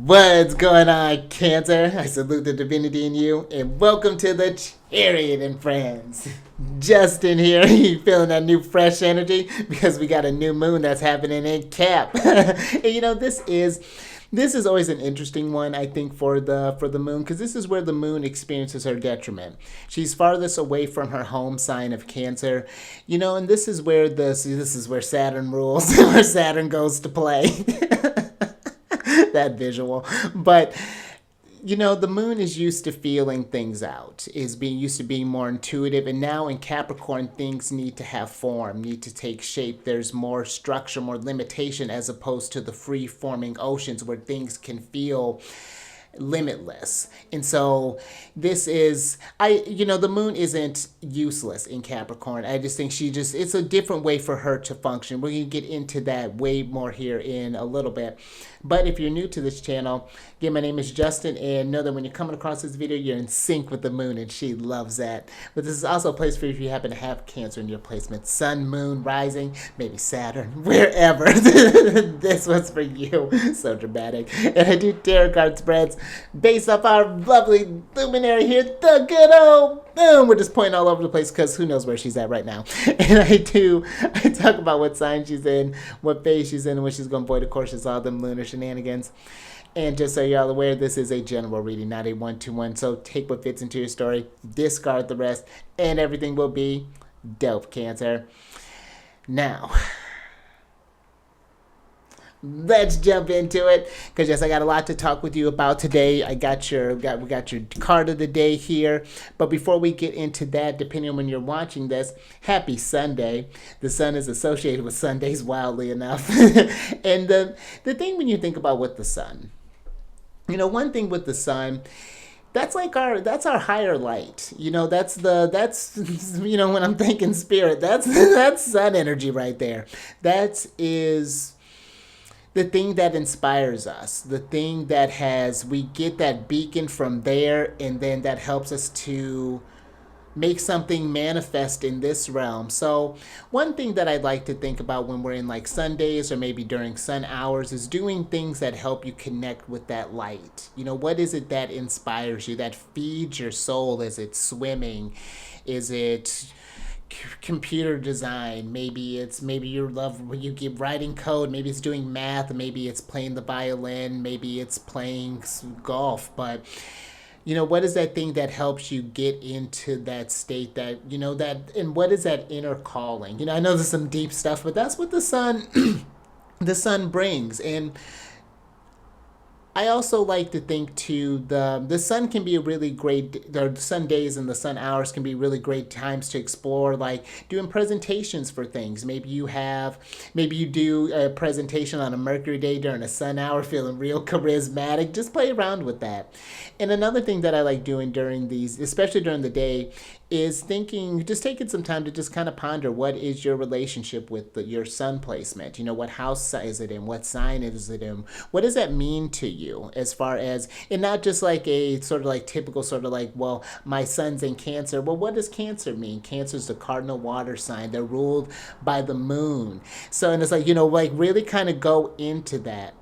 What's going on, Cancer? I salute the divinity in you, and welcome to the Chariot Friends. Justin here. You feeling that new fresh energy? Because we got a new moon that's happening in Cap. And this is always an interesting one, I think, for the moon, because this is where the moon experiences her detriment. She's farthest away from her home sign of Cancer, and this is where Saturn rules, where Saturn goes to play. That visual. But the moon is used to feeling things out, is being used to being more intuitive, and now in Capricorn things need to have form, need to take shape. There's more structure, more limitation, as opposed to the free forming oceans where things can feel limitless. And so the moon isn't useless in Capricorn. I just think it's a different way for her to function. We're going to get into that way more here in a little bit. But if you're new to this channel, again, my name is Justin, and know that when you're coming across this video, you're in sync with the moon, and she loves that. But this is also a place for you if you happen to have Cancer in your placement. Sun, moon, rising, maybe Saturn, wherever. This one's for you. So dramatic. And I do tarot card spreads based off our lovely luminary here, the good old moon. We're just pointing all over the place because who knows where she's at right now. And I talk about what sign she's in, what phase she's in, and what she's going to avoid. Of course, it's all them lunar shenanigans. And just so you're all aware, this is a general reading, not a one-to-one. So take what fits into your story, discard the rest, and everything will be dope, Cancer. Now, let's jump into it, because yes, I got a lot to talk with you about today. We got your card of the day here. But before we get into that, depending on when you're watching this, happy Sunday. The sun is associated with Sundays, wildly enough. And the thing when you think about with the sun, one thing with the sun, that's our higher light. That's when I'm thinking spirit, that's sun energy right there. That is the thing that inspires us, the thing that we get that beacon from there, and then that helps us to make something manifest in this realm. So one thing that I'd like to think about when we're in like Sundays or maybe during sun hours is doing things that help you connect with that light. What is it that inspires you, that feeds your soul? Is it swimming? Is it computer design? Maybe your love when you keep writing code. Maybe it's doing math. Maybe it's playing the violin. Maybe it's playing golf. But what is that thing that helps you get into that state, that and what is that inner calling? I know there's some deep stuff, but that's what the sun the sun brings. And I also like to think too, the sun can be a really great, the sun days and the sun hours can be really great times to explore, like doing presentations for things. Maybe you do a presentation on a Mercury day during a sun hour, feeling real charismatic. Just play around with that. And another thing that I like doing during these, especially during the day, is just taking some time to just kind of ponder what is your relationship with your sun placement. What house is it in? What sign is it in? What does that mean to you, as far as, and not just like a sort of like typical sort of like, well, my sun's in Cancer. Well, what does Cancer mean? Cancer's the cardinal water sign. They're ruled by the moon. So, and it's like, like really kind of go into that.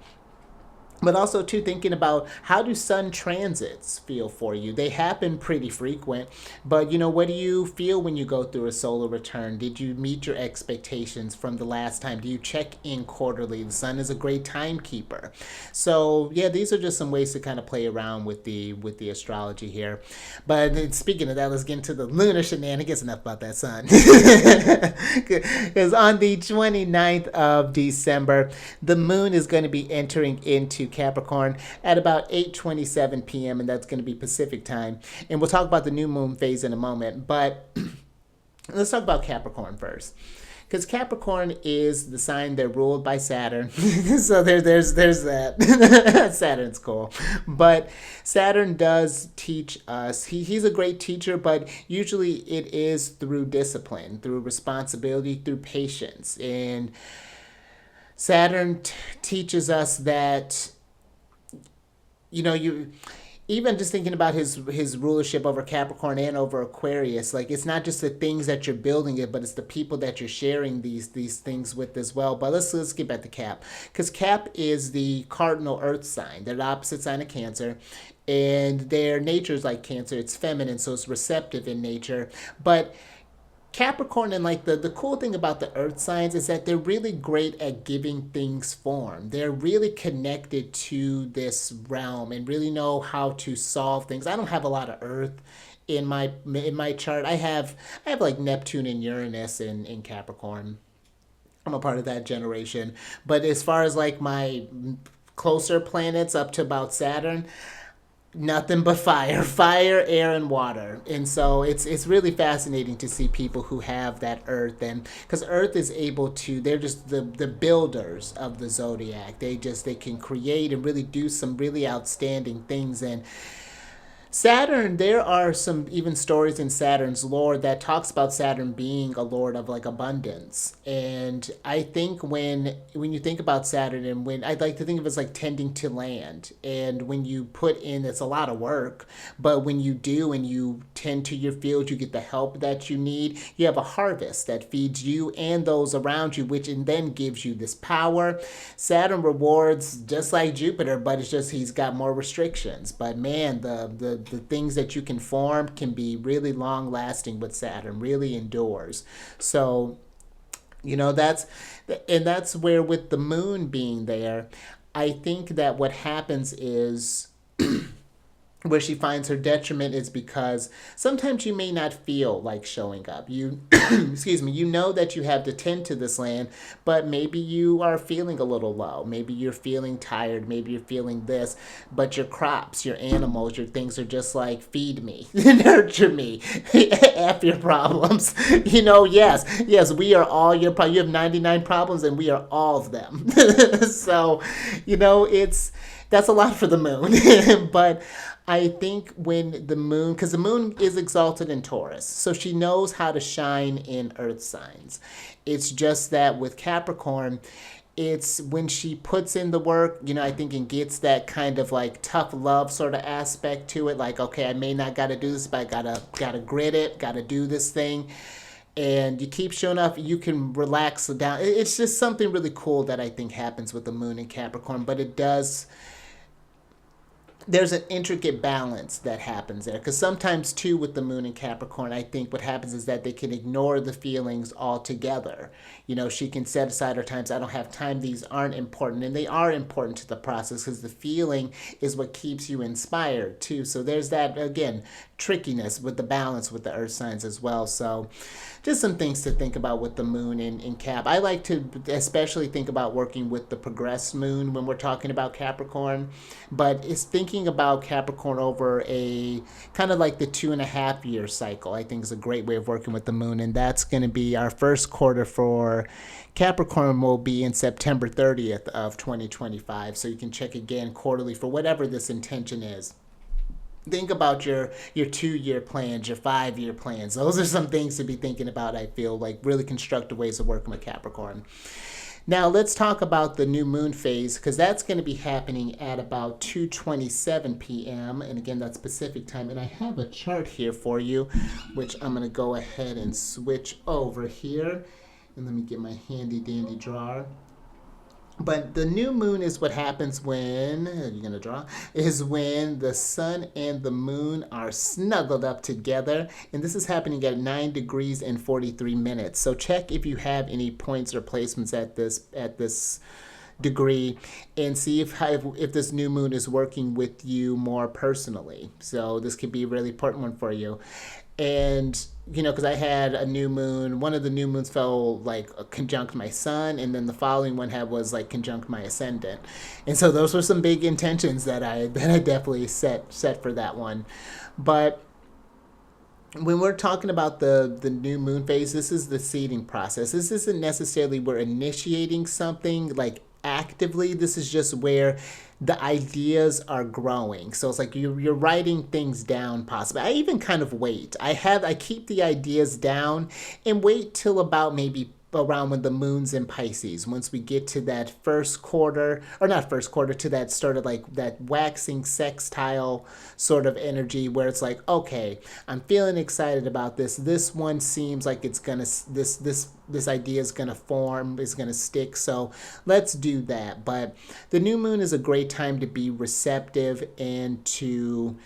But also, too, thinking about how do sun transits feel for you? They happen pretty frequent, but, what do you feel when you go through a solar return? Did you meet your expectations from the last time? Do you check in quarterly? The sun is a great timekeeper. So, yeah, these are just some ways to kind of play around with the astrology here. But speaking of that, let's get into the lunar shenanigans. Enough about that sun. Because on the 29th of December, the moon is going to be entering into Capricorn at about 8:27 p.m. and that's going to be Pacific time. And we'll talk about the new moon phase in a moment, but let's talk about Capricorn first. Because Capricorn is the sign they're ruled by Saturn. So there's that. Saturn's cool. But Saturn does teach us. He's a great teacher, but usually it is through discipline, through responsibility, through patience. And Saturn teaches us that, even just thinking about his rulership over Capricorn and over Aquarius, like it's not just the things that you're building it, but it's the people that you're sharing these things with as well. But let's get back to Cap, because Cap is the cardinal Earth sign. They're the opposite sign of Cancer, and their nature is like Cancer. It's feminine, so it's receptive in nature, but Capricorn, and like the cool thing about the earth signs is that they're really great at giving things form. They're really connected to this realm and really know how to solve things. I don't have a lot of earth in my chart. I have like Neptune and Uranus in Capricorn. I'm a part of that generation. But as far as like my closer planets up to about Saturn, nothing but fire, air, and water. And so it's really fascinating to see people who have that earth, and because earth is able to, they're just the builders of the zodiac. They can create and really do some really outstanding things. And Saturn, there are some even stories in Saturn's lore that talks about Saturn being a lord of like abundance. And I think when you think about Saturn, and when I'd like to think of it as like tending to land, and when you put in, it's a lot of work, but when you do and you tend to your field, you get the help that you need. You have a harvest that feeds you and those around you, which and then gives you this power. Saturn rewards just like Jupiter, but it's just he's got more restrictions. But man, the things that you can form can be really long lasting with Saturn, really endures. So, that's where with the moon being there, I think that what happens is where she finds her detriment is because sometimes you may not feel like showing up. You, excuse me, you know that you have to tend to this land, but maybe you are feeling a little low. Maybe you're feeling tired. Maybe you're feeling this, but your crops, your animals, your things are just like, feed me, nurture me, F your problems. Yes, we are all your problems. You have 99 problems and we are all of them. So, that's a lot for the moon. But I think when the moon, because the moon is exalted in Taurus, so she knows how to shine in earth signs. It's just that with Capricorn, it's when she puts in the work, I think, and gets that kind of like tough love sort of aspect to it. Like, okay, I may not got to do this, but I gotta grit it, gotta do this thing. And you keep showing up, you can relax down. It's just something really cool that I think happens with the moon in Capricorn, but it does, there's an intricate balance that happens there, because sometimes too with the moon in Capricorn, I think what happens is that they can ignore the feelings altogether. She can set aside her times. I don't have time, these aren't important, and they are important to the process, because the feeling is what keeps you inspired too. So there's that, again, trickiness with the balance with the earth signs as well. So just some things to think about with the moon in Cap. I like to especially think about working with the progressed moon when we're talking about Capricorn, but it's thinking about Capricorn over a kind of like the 2.5 year cycle. I think is a great way of working with the moon, and that's going to be our first quarter for Capricorn will be in September 30th of 2025. So you can check again quarterly for whatever this intention is. Think about your 2 year plans, your 5 year plans. Those are some things to be thinking about, I feel like really constructive ways of working with Capricorn. Now let's talk about the new moon phase, because that's going to be happening at about 2:27 p.m. And again, that's Pacific time. And I have a chart here for you, which I'm going to go ahead and switch over here. And let me get my handy dandy drawer. But the new moon is what happens when, you're going to draw, is when the sun and the moon are snuggled up together. And this is happening at 9 degrees and 43 minutes. So check if you have any points or placements at this degree, and see if this new moon is working with you more personally. So this could be a really important one for you. And because I had a new moon, one of the new moons fell like conjunct my sun, and then the following one was like conjunct my ascendant. And so those were some big intentions that I definitely set for that one. But when we're talking about the new moon phase, this is the seeding process. This isn't necessarily we're initiating something like actively. This is just where the ideas are growing. So it's like you're writing things down possibly. I even kind of wait. I keep the ideas down and wait till about maybe around when the moon's in Pisces. Once we get to that first quarter, or not first quarter, to that sort of like that waxing sextile sort of energy where it's like, okay, I'm feeling excited about this. This one seems like it's gonna this idea is gonna form, is gonna stick. So let's do that. But the new moon is a great time to be receptive and to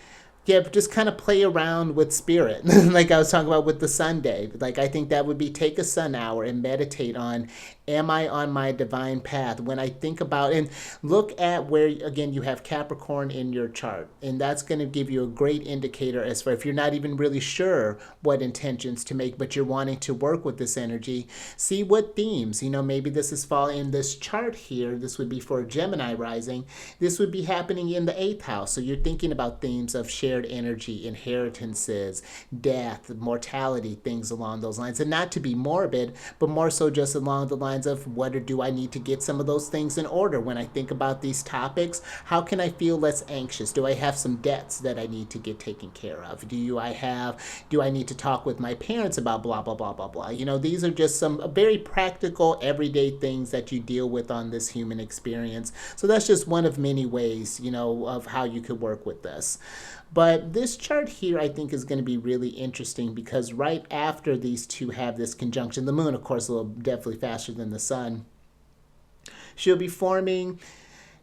just kind of play around with spirit. Like I was talking about with the Sunday. Like I think that would be take a sun hour and meditate on, am I on my divine path? When I think about, and look at where, again, you have Capricorn in your chart. And that's going to give you a great indicator as far if you're not even really sure what intentions to make, but you're wanting to work with this energy. See what themes, maybe this is falling in this chart here. This would be for Gemini rising. This would be happening in the 8th house. So you're thinking about themes of shared energy, inheritances, death, mortality, things along those lines. And not to be morbid, but more so just along the lines of do I need to get some of those things in order when I think about these topics? How can I feel less anxious? Do I have some debts that I need to get taken care of? Do I need to talk with my parents about blah, blah, blah, blah, blah? These are just some very practical, everyday things that you deal with on this human experience. So that's just one of many ways, of how you could work with this. But this chart here, I think, is going to be really interesting because right after these two have this conjunction, the moon, of course, a little definitely faster than the sun, she'll be forming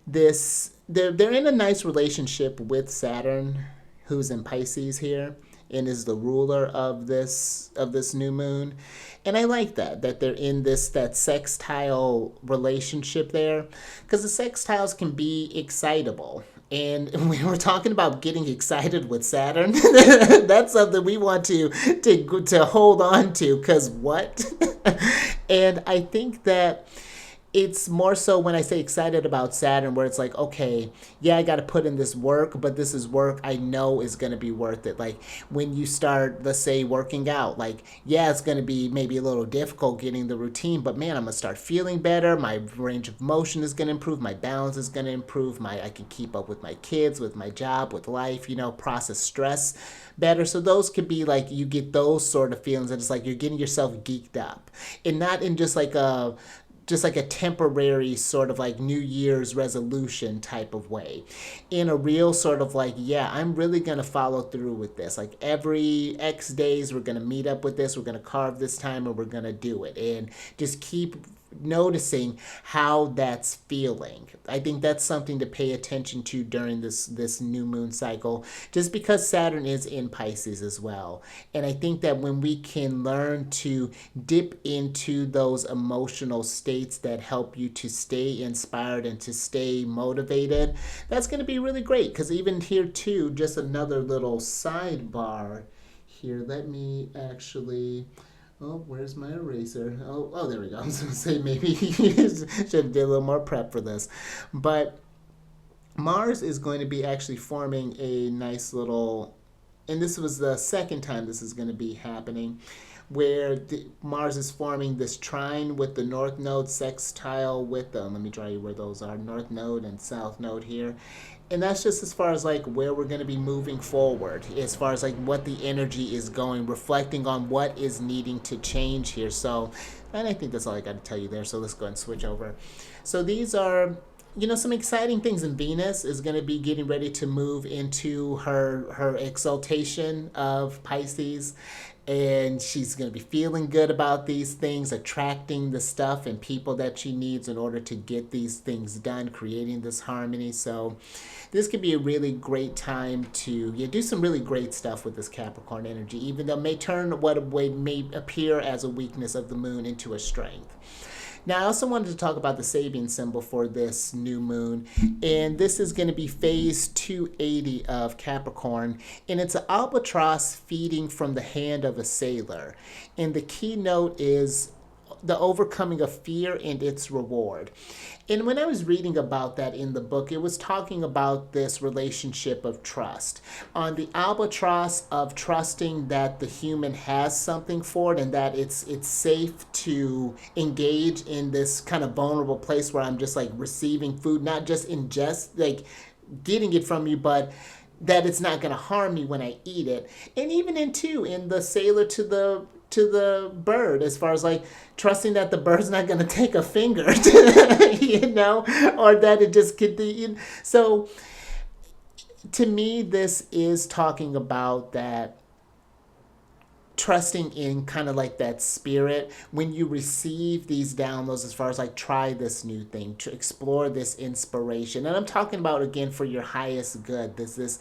this, they're in a nice relationship with Saturn, who's in Pisces here and is the ruler of this new moon. And I like that they're in that sextile relationship there, because the sextiles can be excitable. And we were talking about getting excited with Saturn. That's something we want to hold on to, because what? And I think that it's more so when I say excited about Saturn, where it's like, okay, yeah, I got to put in this work, but this is work I know is going to be worth it. Like when you start, let's say, working out, like, yeah, it's going to be maybe a little difficult getting the routine, but man, I'm going to start feeling better. My range of motion is going to improve. My balance is going to improve. I can keep up with my kids, with my job, with life, process stress better. So those could be like, you get those sort of feelings, and it's like you're getting yourself geeked up, and not in just like a temporary sort of like New Year's resolution type of way. In a real sort of like, yeah, I'm really going to follow through with this. Like every X days, we're going to meet up with this. We're going to carve this time and we're going to do it. And just keep noticing how that's feeling. I think that's something to pay attention to during this new moon cycle, just because Saturn is in Pisces as well. And I think that when we can learn to dip into those emotional states that help you to stay inspired and to stay motivated, that's going to be really great. Because even here too, just another little sidebar here, let me actually... Oh, where's my eraser? Oh, there we go. I was going to say maybe you should have did a little more prep for this. But Mars is going to be actually forming a nice little, and this was the second time this is going to be happening, where Mars is forming this trine with the North Node sextile with them. Let me draw you where those are, North Node and South Node here. And that's just as far as like where we're going to be moving forward, as far as like what the energy is going, reflecting on what is needing to change here. So, and I think that's all I got to tell you there. So let's go and switch over. So these are, some exciting things. And Venus is going to be getting ready to move into her exaltation of Pisces. And she's going to be feeling good about these things, attracting the stuff and people that she needs in order to get these things done, creating this harmony. So this could be a really great time to do some really great stuff with this Capricorn energy, even though it may turn what may appear as a weakness of the moon into a strength. Now, I also wanted to talk about the Sabian symbol for this new moon, and this is going to be phase 280 of Capricorn, and it's an albatross feeding from the hand of a sailor, and the keynote is the overcoming of fear and its reward. And when I was reading about that in the book, it was talking about this relationship of trust. On the albatross of trusting that the human has something for it and that it's safe to engage in this kind of vulnerable place where I'm just like receiving food, not just ingest, like getting it from you, but that it's not going to harm me when I eat it. And even in the sailor to the bird, as far as like trusting that the bird's not going to take a finger, or that it just could be. So to me, this is talking about that trusting in kind of like that spirit when you receive these downloads, as far as like try this new thing, to explore this inspiration. And I'm talking about, again, for your highest good, this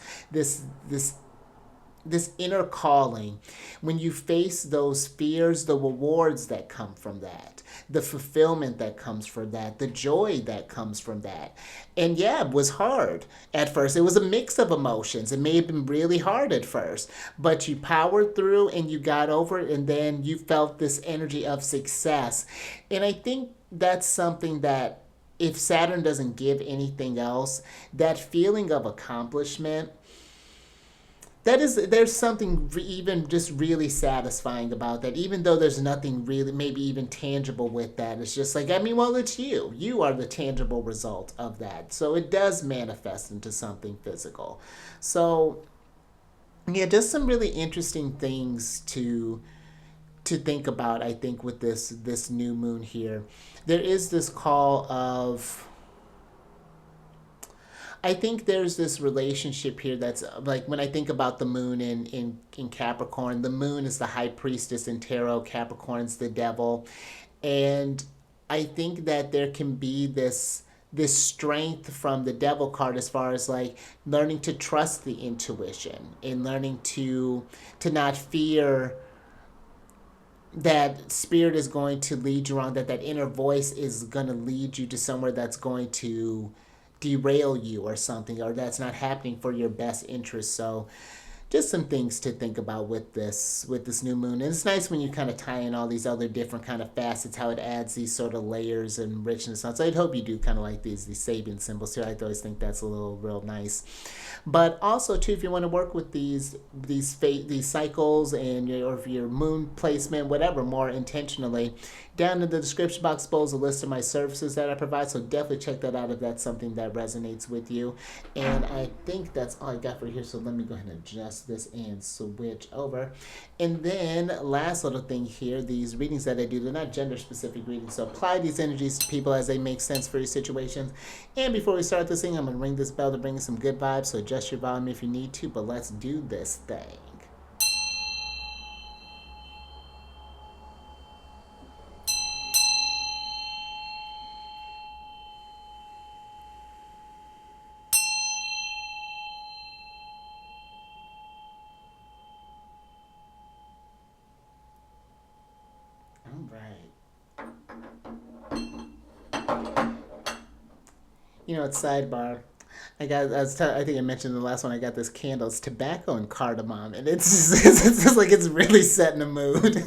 inner calling. When you face those fears, the rewards that come from that, the fulfillment that comes from that, the joy that comes from that. And yeah, it was hard at first. It was a mix of emotions. It may have been really hard at first, but you powered through and you got over it, and then you felt this energy of success. And I think that's something that, if Saturn doesn't give anything else, that feeling of accomplishment, there's something even just really satisfying about that, even though there's nothing really maybe even tangible with that. It's just like, well, it's you are the tangible result of that, so it does manifest into something physical. So yeah, just some really interesting things to think about, I think, with this new moon here. There is this call of, I think there's this relationship here that's like, when I think about the moon in Capricorn, the moon is the high priestess in tarot, Capricorn's the devil. And I think that there can be this strength from the devil card, as far as like learning to trust the intuition and learning to not fear that spirit is going to lead you wrong, that inner voice is going to lead you to somewhere that's going to derail you or something, or that's not happening for your best interest. So just some things to think about with this new moon. And it's nice when you kind of tie in all these other different kind of facets, how it adds these sort of layers and richness. So I'd hope you do kind of like these Sabian symbols too. I always think that's a little real nice. But also too, if you want to work with these cycles, and or if your moon placement, whatever, more intentionally, down in the description box below is a list of my services that I provide, so definitely check that out if that's something that resonates with you. And I think that's all I got for here, so let me go ahead and adjust this and switch over. And then last little thing here, these readings that I do, they're not gender specific readings, so apply these energies to people as they make sense for your situations. And before we start this thing, I'm going to ring this bell to bring you some good vibes, so adjust your volume if you need to, but let's do this thing. Right. It's sidebar. I think I mentioned in the last one, I got this candle. It's tobacco and cardamom, and it's just like it's really setting a mood.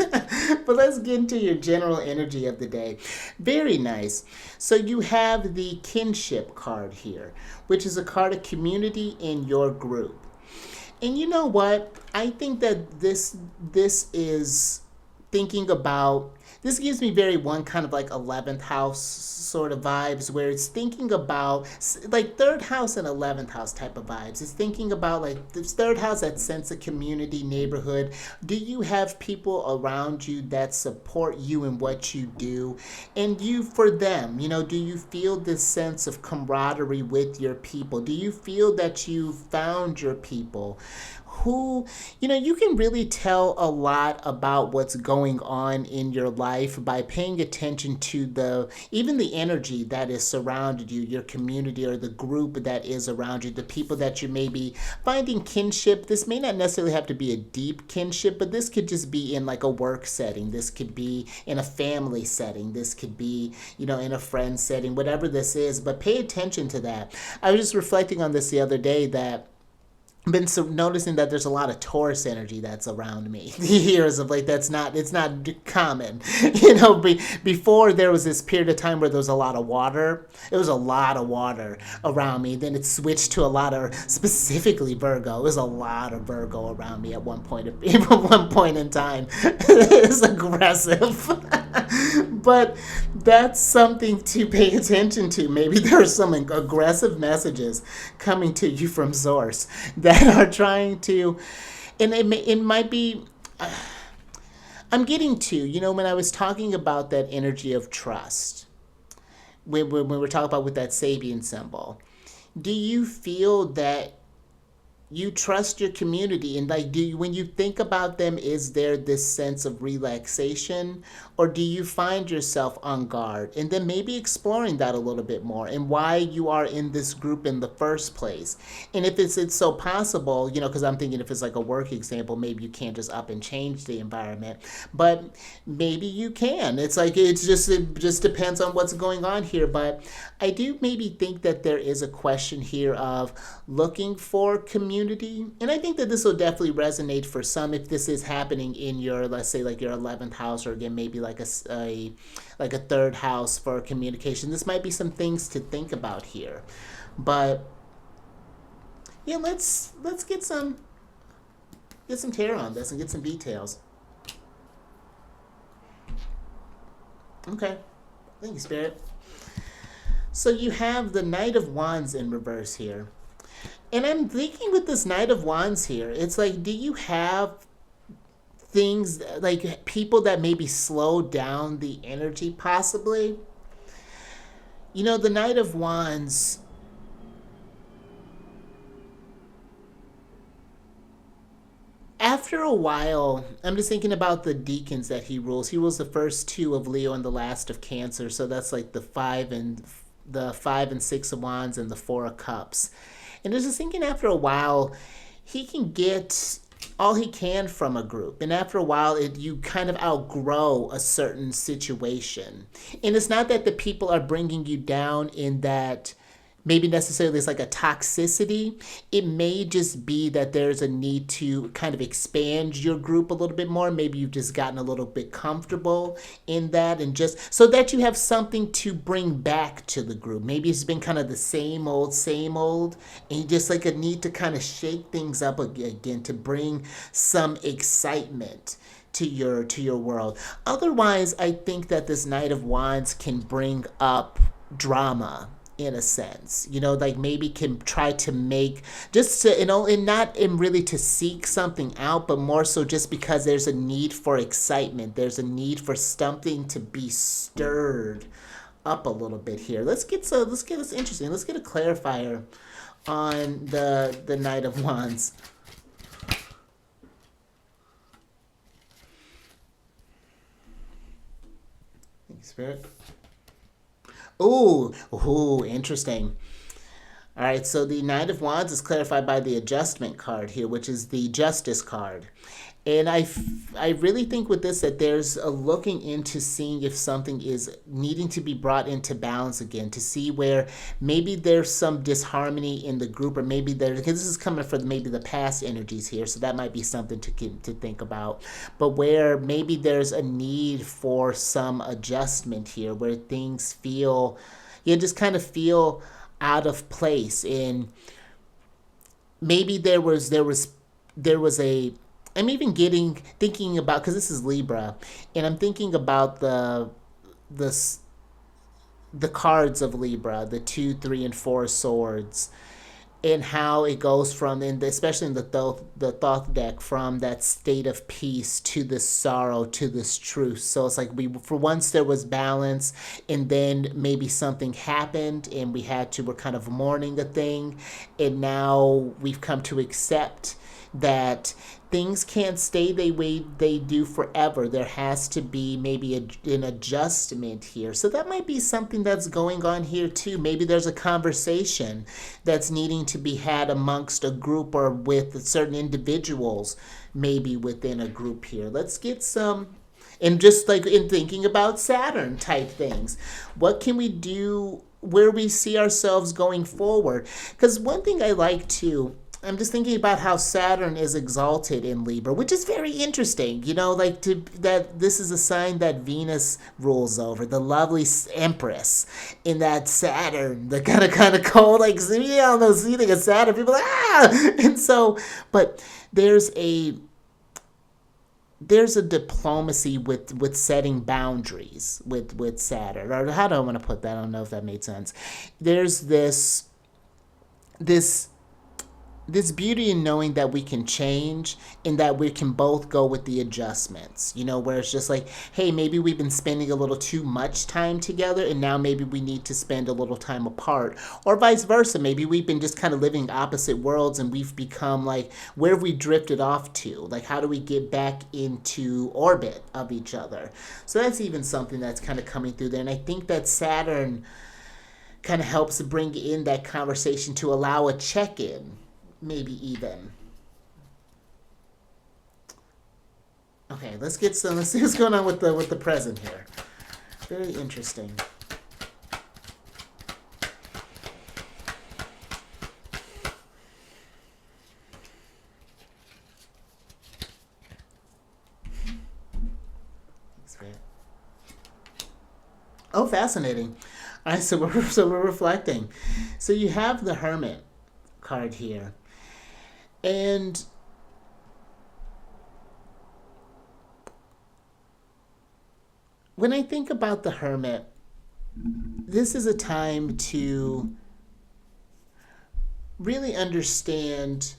But let's get into your general energy of the day. Very nice. So you have the kinship card here, which is a card of community in your group. And you know what? I think that this is thinking about, this gives me very one kind of like 11th house sort of vibes, where it's thinking about like 3rd house and 11th house type of vibes. It's thinking about like this 3rd house, that sense of community, neighborhood. Do you have people around you that support you in what you do, and you for them? Do you feel this sense of camaraderie with your people? Do you feel that you found your people who, you can really tell a lot about what's going on in your life by paying attention to even the energy that is surrounded you, your community or the group that is around you, the people that you may be finding kinship. This may not necessarily have to be a deep kinship, but this could just be in like a work setting. This could be in a family setting. This could be, in a friend setting, whatever this is, but pay attention to that. I was just reflecting on this the other day, that been noticing that there's a lot of Taurus energy that's around me. Years of like, it's not common. Before there was this period of time where there was a lot of water. It was a lot of water around me. Then it switched to a lot of, specifically Virgo. It was a lot of Virgo around me at one point in time. It's aggressive. But that's something to pay attention to. Maybe there's some aggressive messages coming to you from source that are trying to, and it might be, I'm getting to, when I was talking about that energy of trust, when we're talking about with that Sabian symbol, do you feel that you trust your community, and like, do you, when you think about them, is there this sense of relaxation, or do you find yourself on guard, and then maybe exploring that a little bit more and why you are in this group in the first place? And if it's so possible, because I'm thinking if it's like a work example, maybe you can't just up and change the environment, but maybe you can. It's like it just depends on what's going on here. But I do maybe think that there is a question here of looking for community. And I think that this will definitely resonate for some if this is happening in your, let's say, like your 11th house, or again, maybe like like a third house for communication. This might be some things to think about here. But yeah, let's get some tarot on this and get some details. Okay. Thank you, Spirit. So you have the Knight of Wands in reverse here. And I'm thinking with this Knight of Wands here, it's like, do you have things like people that maybe slow down the energy possibly? The Knight of Wands, after a while, I'm just thinking about the deacons that he rules. He rules the first two of Leo and the last of Cancer. So that's like the five and six of Wands and the Four of Cups. And I was just thinking after a while, he can get all he can from a group. And after a while, you kind of outgrow a certain situation. And it's not that the people are bringing you down in that maybe necessarily it's like a toxicity. It may just be that there's a need to kind of expand your group a little bit more. Maybe you've just gotten a little bit comfortable in that, and just so that you have something to bring back to the group. Maybe it's been kind of the same old, and you just like a need to kind of shake things up again to bring some excitement to your world. Otherwise, I think that this Knight of Wands can bring up drama in a sense, like maybe can try to make just to, and not in really to seek something out, but more so just because there's a need for excitement. There's a need for something to be stirred up a little bit here. Let's get this interesting. Let's get a clarifier on the Knight of Wands. Thank you, Spirit. Ooh, interesting. All right, so the Knight of Wands is clarified by the Adjustment card here, which is the Justice card. And I really think with this that there's a looking into seeing if something is needing to be brought into balance again, to see where maybe there's some disharmony in the group, or maybe because this is coming from maybe the past energies here, so that might be something to think about. But where maybe there's a need for some adjustment here, where things feel, just kind of feel out of place. And maybe there was a, I'm even thinking about, because this is Libra, and I'm thinking about the cards of Libra, the 2, 3, and 4 swords, and how it goes from, and especially in the Thoth deck, from that state of peace to this sorrow to this truth. So it's like for once there was balance, and then maybe something happened, and we're kind of mourning a thing, and now we've come to accept that things can't stay the way they do forever. There has to be maybe an adjustment here. So that might be something that's going on here too. Maybe there's a conversation that's needing to be had amongst a group, or with certain individuals, maybe within a group here. Let's get some, and just like in thinking about Saturn type things, what can we do where we see ourselves going forward? Because one thing I like to, I'm just thinking about how Saturn is exalted in Libra, which is very interesting. That this is a sign that Venus rules over, the lovely Empress, in that Saturn, the kind of cold, like, see all those, you think of Saturn, people are like, and so, but there's a diplomacy with setting boundaries with Saturn, or how do I want to put that? I don't know if that made sense. There's this this beauty in knowing that we can change and that we can both go with the adjustments, you know, where it's just like, hey, maybe we've been spending a little too much time together and now maybe we need to spend a little time apart, or vice versa. Maybe we've been just kind of living opposite worlds and we've become like, where have we drifted off to? Like, how do we get back into orbit of each other? So that's even something that's kind of coming through there. And I think that Saturn kind of helps bring in that conversation to allow a check-in, maybe even. Okay, let's see what's going on with the present here. Very interesting. Oh, fascinating. All right, so we're reflecting. So you have the Hermit card here. And when I think about the Hermit, this is a time to really understand.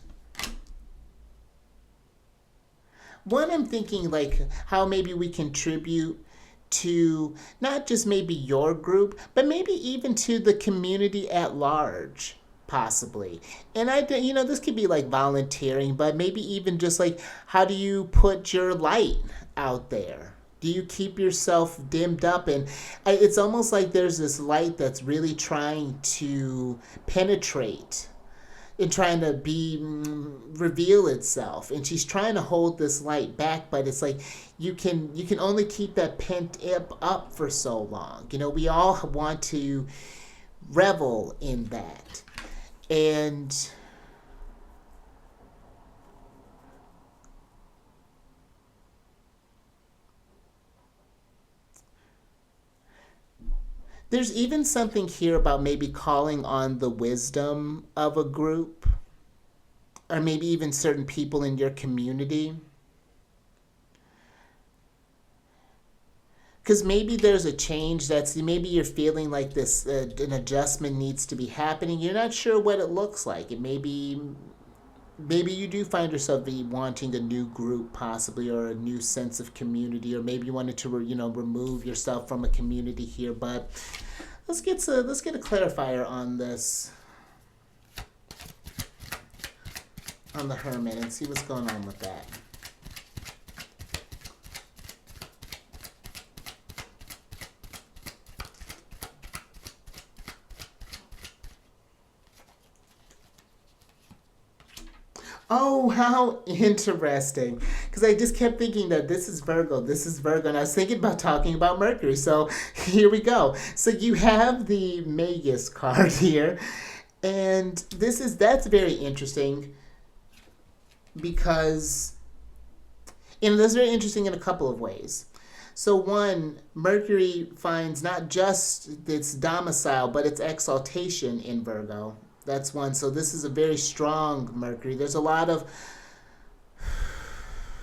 One, I'm thinking like how maybe we contribute to not just maybe your group, but maybe even to the community at large, possibly. And this could be like volunteering, but maybe even just like, how do you put your light out there? Do you keep yourself dimmed up? And it's almost like there's this light that's really trying to penetrate and trying to reveal itself, and she's trying to hold this light back, but it's like you can only keep that pent up for so long. You know, we all want to revel in that. And there's even something here about maybe calling on the wisdom of a group, or maybe even certain people in your community. Because maybe there's a change maybe you're feeling like this, an adjustment needs to be happening. You're not sure what it looks like. It maybe you do find yourself wanting a new group possibly, or a new sense of community, or maybe you wanted to remove yourself from a community here. But let's get a clarifier on this, on the Hermit, and see what's going on with that. Oh, how interesting. Because I just kept thinking that this is Virgo, and I was thinking about talking about Mercury. So here we go. So you have the Magus card here. And that's very interesting, because, that's very interesting in a couple of ways. So one, Mercury finds not just its domicile, but its exaltation in Virgo. That's one. So this is a very strong Mercury. There's a lot of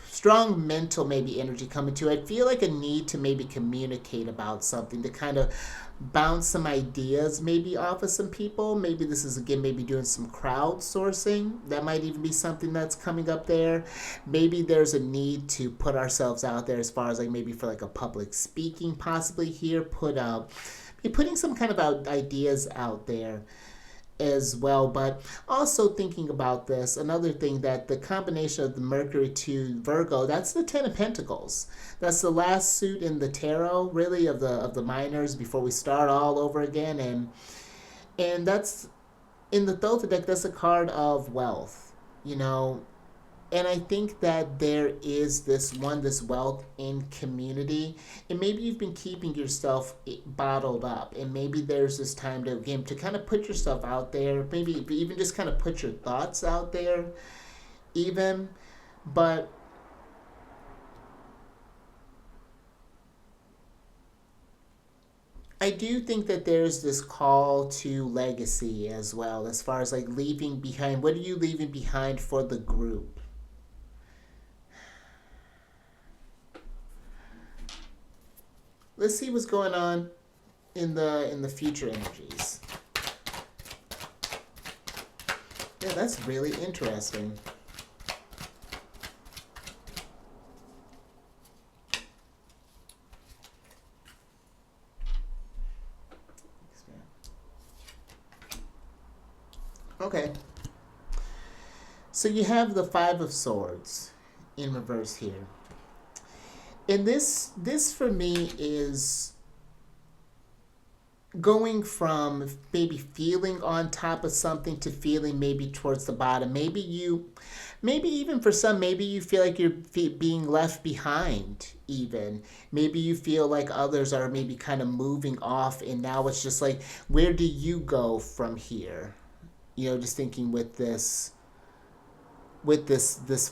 strong mental maybe energy coming to it. I feel like a need to maybe communicate about something, to kind of bounce some ideas maybe off of some people. Maybe this is, again, maybe doing some crowdsourcing. That might even be something that's coming up there. Maybe there's a need to put ourselves out there, as far as like maybe for like a public speaking possibly here, putting some kind of ideas out there as well. But also thinking about this, another thing, that the combination of the Mercury to Virgo, that's the Ten of Pentacles. That's the last suit in the tarot, really, of the minors, before we start all over again. And that's, in the Thotha deck, that's a card of wealth, and I think that there is this wealth in community, and maybe you've been keeping yourself bottled up, and maybe there's this time to kind of put yourself out there, maybe even just kind of put your thoughts out there, even. But I do think that there's this call to legacy as well, as far as like leaving behind. What are you leaving behind for the group? Let's see what's going on in the future energies. Yeah, that's really interesting. Okay. So you have the Five of Swords in reverse here. And this for me is going from maybe feeling on top of something to feeling maybe towards the bottom. Maybe even for some, maybe you feel like you're being left behind even. Maybe you feel like others are maybe kind of moving off, and now it's just like, where do you go from here? Just thinking with this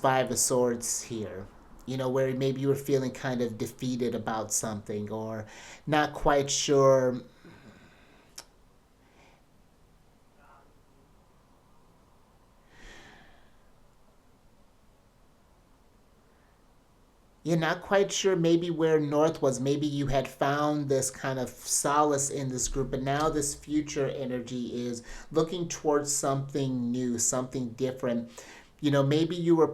Five of Swords here, where maybe you were feeling kind of defeated about something, or not quite sure. You're not quite sure maybe where north was. Maybe you had found this kind of solace in this group, but now this future energy is looking towards something new, something different. Maybe you were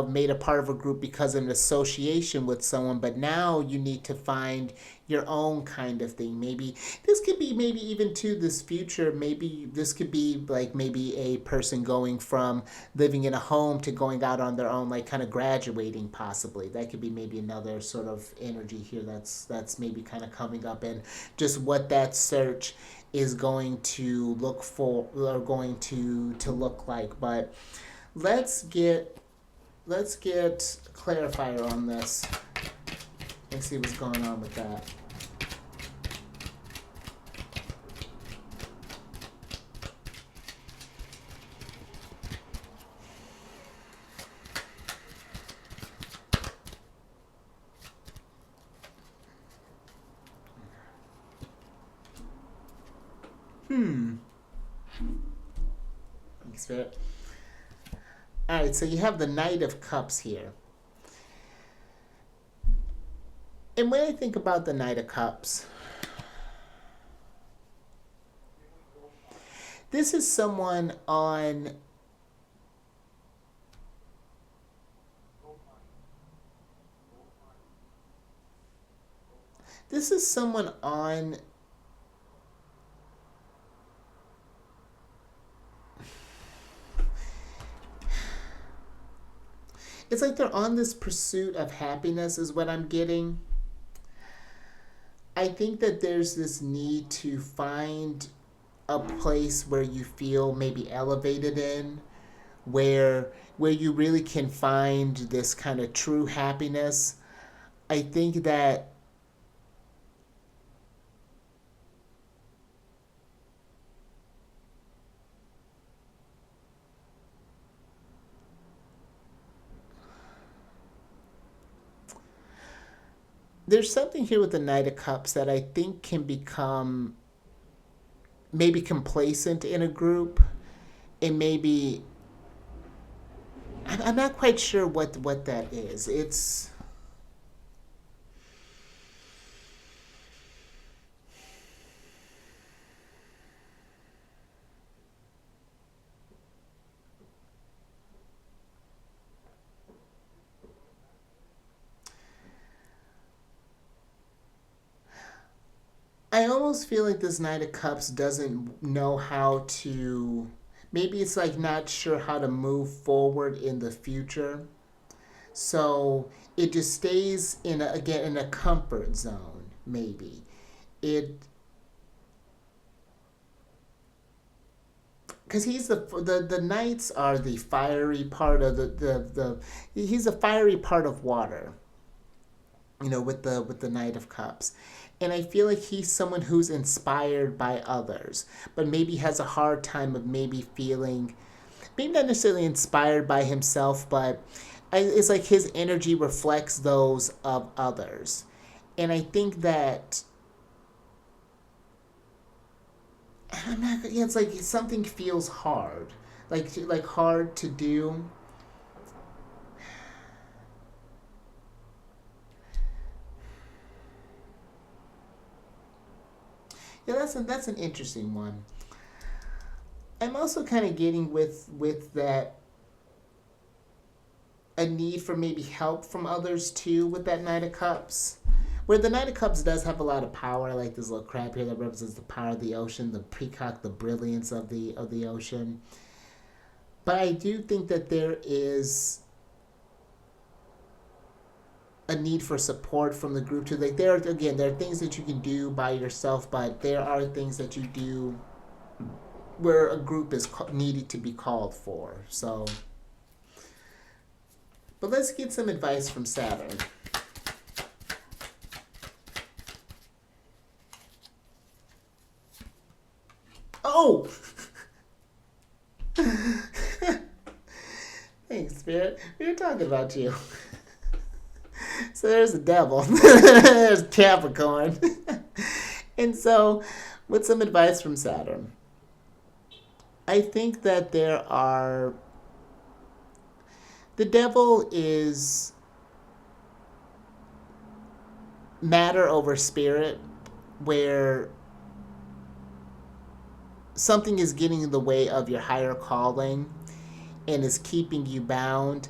made a part of a group because of an association with someone, but now you need to find your own kind of thing. Maybe this could be maybe even to this future. Maybe this could be like maybe a person going from living in a home to going out on their own, like kind of graduating possibly. That could be maybe another sort of energy here that's maybe kind of coming up, and just what that search is going to look for, or going to look like. But let's get clarifier on this and see what's going on with that. Thanks, Spirit. All right, so you have the Knight of Cups here. And when I think about the Knight of Cups, this is someone on this is someone on it's like they're on this pursuit of happiness is what I'm getting. I think that there's this need to find a place where you feel maybe elevated in, where you really can find this kind of true happiness. I think that there's something here with the Knight of Cups that I think can become maybe complacent in a group, and maybe I'm not quite sure what that is. I almost feel like this Knight of Cups doesn't know how to. Maybe it's like not sure how to move forward in the future. So it just stays again in a comfort zone. Maybe it because the knights are the fiery part of the he's a fiery part of water, with the Knight of Cups. And I feel like he's someone who's inspired by others, but maybe has a hard time of maybe feeling, maybe not necessarily inspired by himself, but it's like his energy reflects those of others. And I think that I'm not. Yeah, it's like something feels hard, like hard to do. Yeah, that's an interesting one. I'm also kind of getting with that a need for maybe help from others too with that Knight of Cups. Where the Knight of Cups does have a lot of power, like this little crab here that represents the power of the ocean, the peacock, the brilliance of the ocean. But I do think that there is a need for support from the group too. Like there are things that you can do by yourself, but there are things that you do where a group is needed to be called for. So, but let's get some advice from Saturn. Oh! Thanks, Spirit. We were talking about you. So there's the devil. There's Capricorn. And so, with some advice from Saturn, I think that the devil is matter over spirit, where something is getting in the way of your higher calling and is keeping you bound.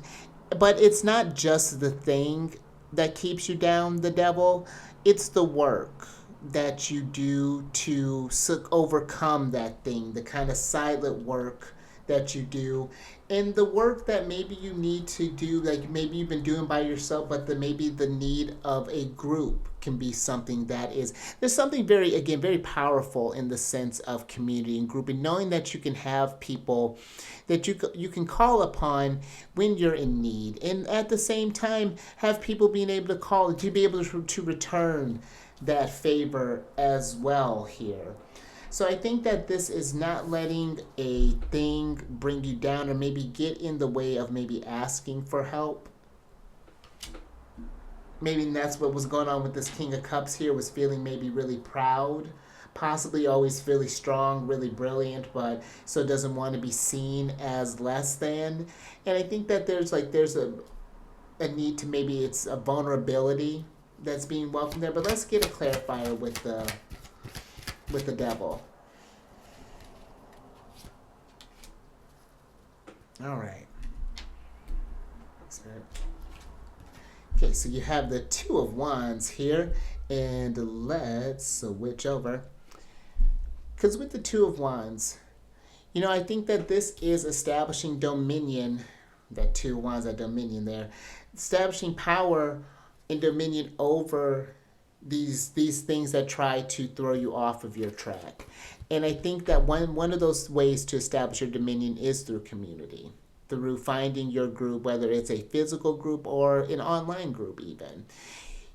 But it's not just the thing that keeps you down, the devil. It's the work that you do to overcome that thing, the kind of silent work that you do, and the work that maybe you need to do, like maybe you've been doing by yourself, but maybe the need of a group can be something that is, there's something very, again, very powerful in the sense of community and group, and knowing that you can have people that you can call upon when you're in need, and at the same time have people being able to call, to be able to return that favor as well here. So I think that this is not letting a thing bring you down or maybe get in the way of maybe asking for help. Maybe that's what was going on with this King of Cups here, was feeling maybe really proud, possibly always really strong, really brilliant, but so doesn't want to be seen as less than. And I think that there's a need to, maybe it's a vulnerability that's being welcomed there. But let's get a clarifier with the devil. All right. Okay, so you have the Two of Wands here, and let's switch over. Because with the Two of Wands, I think that this is establishing dominion. That Two of Wands, that dominion there, establishing power and dominion over these things that try to throw you off of your track. And I think that one of those ways to establish your dominion is through community, through finding your group, whether it's a physical group or an online group even.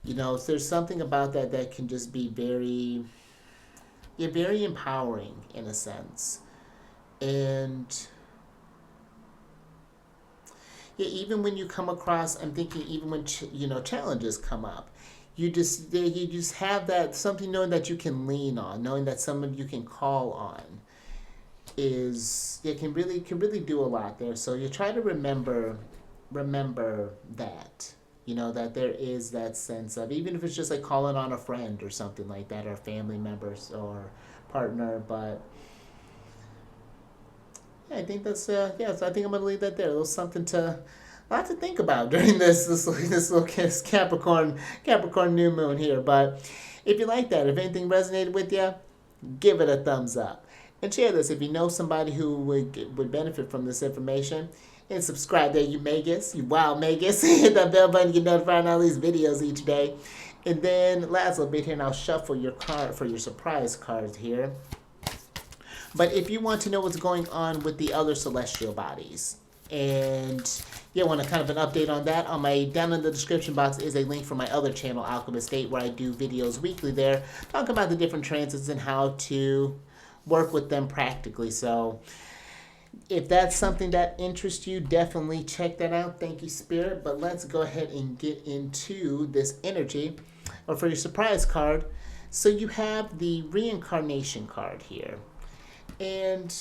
So there's something about that can just be very empowering in a sense. And even when you come across, I'm thinking even when challenges come up, you just have that something, knowing that you can lean on, knowing that someone you can call on can really do a lot there. So you try to remember that, that there is that sense of, even if it's just like calling on a friend or something like that, or family members or partner. But yeah, I think that's so I think I'm gonna leave that there. A little something a lot to think about during this little Capricorn new moon here. But if you like that, if anything resonated with you, give it a thumbs up and share this if you know somebody who would benefit from this information. And subscribe there, you Magus, you wild Magus. Hit that bell button to get notified on all these videos each day. And then last little bit here, and I'll shuffle your card for your surprise cards here. But if you want to know what's going on with the other celestial bodies, and want a kind of an update on that, down in the description box is a link for my other channel, Alchemist 8, where I do videos weekly there, talk about the different transits and how to work with them practically. So if that's something that interests you, definitely check that out. Thank you, Spirit. But let's go ahead and get into this energy, or for your surprise card. So you have the reincarnation card here. And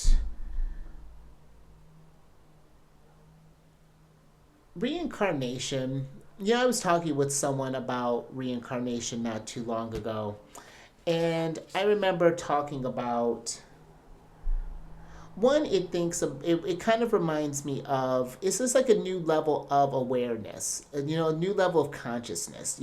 reincarnation, I was talking with someone about reincarnation not too long ago. And I remember talking about One, it kind of reminds me of, it's just like a new level of awareness, a new level of consciousness.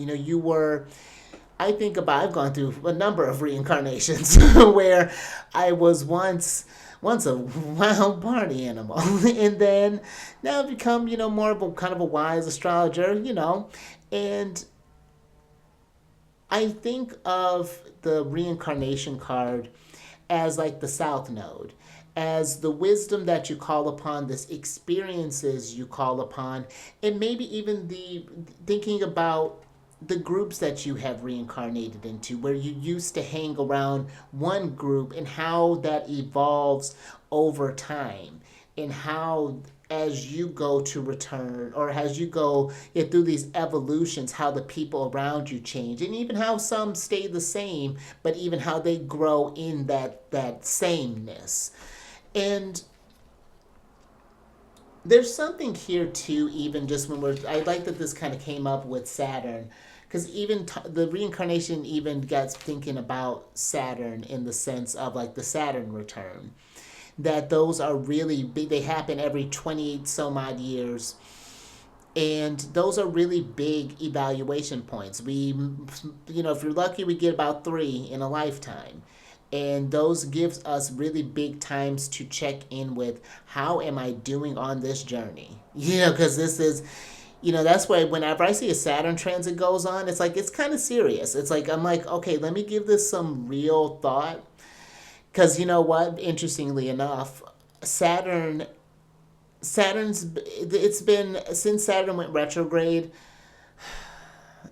I think about, I've gone through a number of reincarnations where I was once a wild party animal, and then now I've become, more of a kind of a wise astrologer, and I think of the reincarnation card as like the South Node, as the wisdom that you call upon, this experiences you call upon, and maybe even the thinking about the groups that you have reincarnated into, where you used to hang around one group, and how that evolves over time, and how as you go to return, or as you go through these evolutions, how the people around you change, and even how some stay the same, but even how they grow in that sameness. And there's something here too, even just when I like that this kind of came up with Saturn, because even the reincarnation even gets thinking about Saturn in the sense of like the Saturn return, that those are really big. They happen every 28 some odd years, and those are really big evaluation points. If you're lucky, we get about 3 in a lifetime, and those gives us really big times to check in with, how am I doing on this journey. Because this is, that's why whenever I see a Saturn transit goes on, it's like, it's kind of serious. It's like, I'm like, okay, let me give this some real thought. Because you know what? Interestingly enough, it's been, since Saturn went retrograde,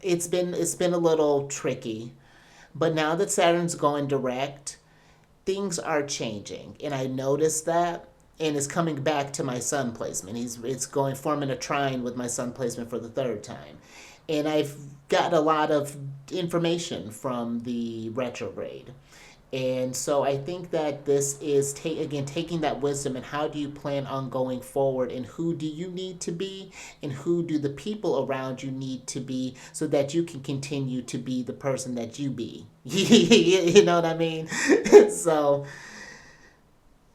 it's been a little tricky. But now that Saturn's going direct, things are changing, and I noticed that, and it's coming back to my sun placement. It's going forming a trine with my sun placement for the third time, and I've got a lot of information from the retrograde. And so I think that this is, again, taking that wisdom, and how do you plan on going forward, and who do you need to be, and who do the people around you need to be, so that you can continue to be the person that you be. You know what I mean? So,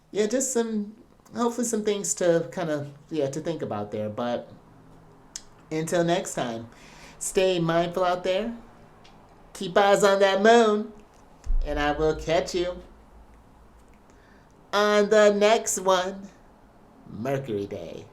yeah, just hopefully some things to kind of, to think about there. But until next time, stay mindful out there. Keep eyes on that moon. And I will catch you on the next one, Mercury Day.